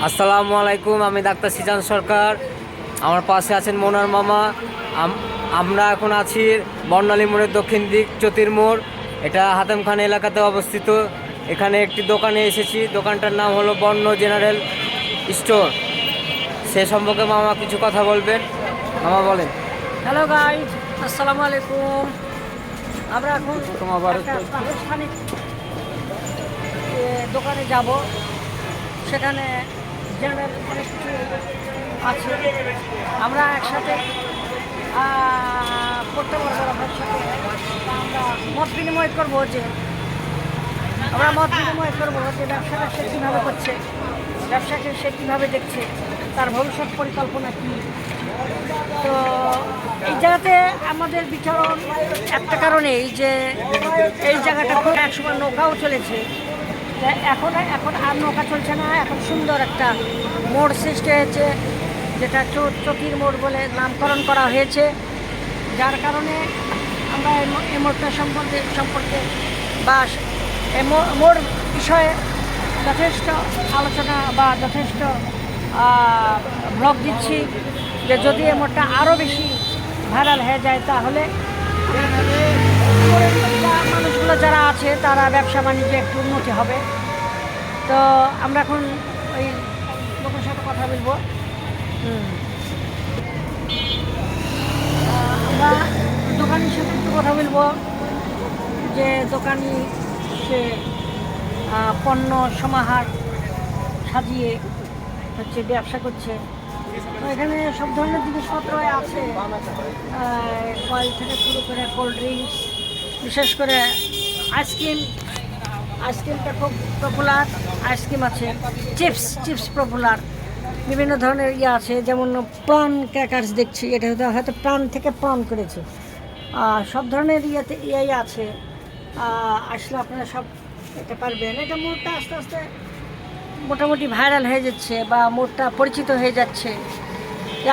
আসসালামু আলাইকুম, আমি ডাক্তার সিজান সরকার। আমার পাশে আছেন মোনার মামা। আমরা এখন আছি বর্ণালী মোড়ের দক্ষিণ দিক চতির মোড়। এটা হাতেমখান এলাকাতে অবস্থিত। এখানে একটি দোকানে এসেছি, দোকানটার নাম হলো বর্ণ জেনারেল স্টোর। সে সম্পর্কে মামা কিছু কথা বলবেন। মামা বলেন। হ্যালো গাইজ, আসসালামু আলাইকুম। আমরা এখন একটা প্রাতিষ্ঠানিক দোকানে যাব। সেখানে জেনারেল অনেক কিছু আছে, আমরা একসাথে করতে পারবো। আপনার সাথে আমরা মত বিনিময় করবো যে ব্যবসাটা সে কীভাবে করছে, ব্যবসাকে সে কীভাবে দেখছে, তার ভবিষ্যৎ পরিকল্পনা কী। তো এই জায়গাতে আমাদের বিচরণ একটা কারণেই যে এই জায়গাটা খুব একসময় নৌকাও চলেছে, এখন আর নৌকা চলছে না। এখন সুন্দর একটা মোড় সৃষ্টি হয়েছে, যেটা চকির মোড় বলে নামকরণ করা হয়েছে। যার কারণে আমরা এই মোড়টা সম্পর্কে বা এই মোড় বিষয়ে যথেষ্ট আলোচনা বা যথেষ্ট ব্লগ দিচ্ছি, যে যদি এই মোড়টা আরও বেশি ভাইরাল হয়ে যায় তাহলে মানুষগুলো যারা আছে তারা ব্যবসা বাণিজ্যে একটু উন্নতি হবে। তো আমরা এখন ওই লোকের সাথে কথা বলবো। আমরা দোকানের সাথে একটু কথা বলবো, যে দোকানি সে পণ্য সমাহার সাজিয়ে হচ্ছে ব্যবসা করছে। তো এখানে সব ধরনের জিনিসপত্র আছে, কয়েল থেকে শুরু করে কোল্ড ড্রিঙ্কস, বিশেষ করে আইসক্রিমটা খুব পপুলার। আইসক্রিম আছে, চিপস পপুলার, বিভিন্ন ধরনের আছে, যেমন প্রন ক্র্যাকার্স দেখছি, এটা হয়তো প্রাণ থেকে প্রন করেছে। সব ধরনের ইয়ে আছে, আসলে আপনারা সব এটা পারবেন। এটা মোড়টা আস্তে আস্তে মোটামুটি ভাইরাল হয়ে যাচ্ছে বা মোড়টা পরিচিত হয়ে যাচ্ছে।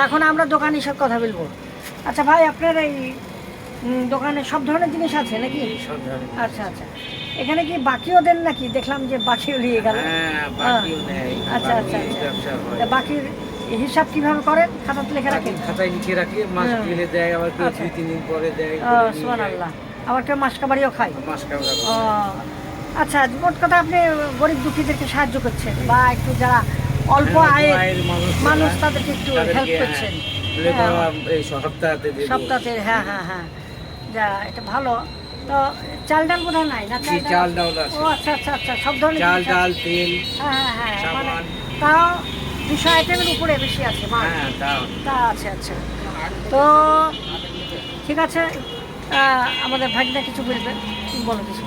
এখন আমরা দোকানের সাথে কথা বলবো। আচ্ছা ভাই, আপনার এই দোকানে সব ধরনের জিনিস আছে নাকি? আচ্ছা, এখানে কি বাকিও দেন নাকি? দেখলাম যে বাকিও নিয়ে গেল। আচ্ছা, বাকির হিসাব কিভাবে করেন? খাতাতে লিখে রাখেন? খাতায় লিখে রাখি, মাস গেলে দেয়, আবার 2-3 দিন পরে দেয়। সুবহানাল্লাহ। আবার কেউ মাস কাবারিও খায়। আচ্ছা, মোট কথা আপনি গরিব দুঃখীদেরকে সাহায্য করছেন, বা একটু যারা অল্প আয়ের মানুষ তাদেরকে একটু হেল্প করছেন সপ্তাহে। হ্যাঁ, যা এটা ভালো। তো চাল ডাল বোধহয় নাই না? চাল ডাল। ও আচ্ছা, সব ধরনের চাল ডাল তেল। হ্যাঁ, মানে তাও 200 আইটেমের উপরে বেশি আছে মাল। তা আছে। আচ্ছা, তো ঠিক আছে। আমাদের ভাগনা কিছু বলবেন, বলো কিছু।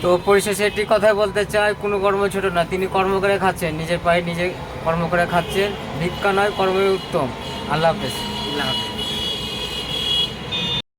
তো পরিশেষে একটি কথাই বলতে চাই, কোনো কর্ম ছোট না, তিনি কর্ম করে খাচ্ছেন, নিজের পায়ে নিজে কর্ম করে খাচ্ছেন। ভিক্ষা নয়, কর্মই উত্তম। আল্লাহ হাফেজ।